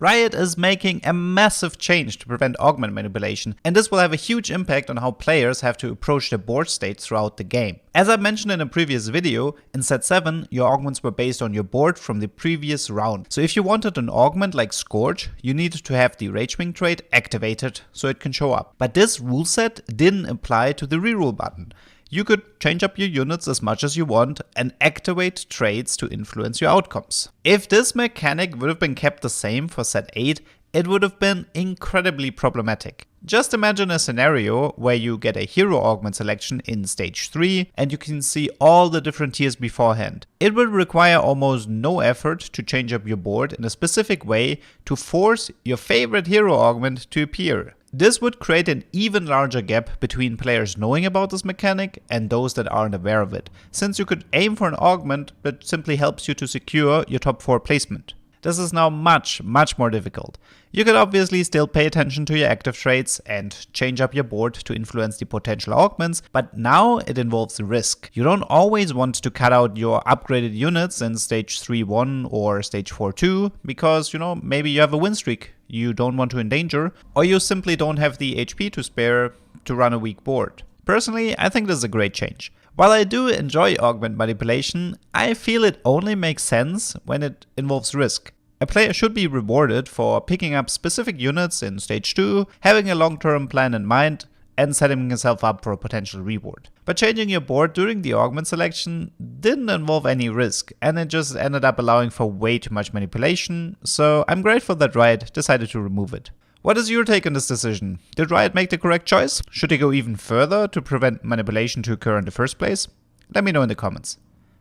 Riot is making a massive change to prevent augment manipulation, and this will have a huge impact on how players have to approach their board states throughout the game. As I mentioned in a previous video, in set 7 your augments were based on your board from the previous round. So if you wanted an augment like Scourge, you needed to have the Ragewing trait activated so it can show up. But this rule set didn't apply to the reroll button. You could change up your units as much as you want and activate traits to influence your outcomes. If this mechanic would have been kept the same for set 8, it would have been incredibly problematic. Just imagine a scenario where you get a hero augment selection in stage 3 and you can see all the different tiers beforehand. It would require almost no effort to change up your board in a specific way to force your favorite hero augment to appear. This would create an even larger gap between players knowing about this mechanic and those that aren't aware of it, since you could aim for an augment that simply helps you to secure your top 4 placement. This is now much more difficult. You can obviously still pay attention to your active traits and change up your board to influence the potential augments, but now it involves risk. You don't always want to cut out your upgraded units in stage 3-1 or stage 4-2 because, maybe you have a win streak you don't want to endanger, or you simply don't have the HP to spare to run a weak board. Personally, I think this is a great change. While I do enjoy augment manipulation, I feel it only makes sense when it involves risk. A player should be rewarded for picking up specific units in stage 2, having a long-term plan in mind, and setting himself up for a potential reward. But changing your board during the augment selection didn't involve any risk, and it just ended up allowing for way too much manipulation, so I'm grateful that Riot decided to remove it. What is your take on this decision? Did Riot make the correct choice? Should they go even further to prevent manipulation to occur in the first place? Let me know in the comments.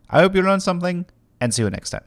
I hope you learned something, and see you next time.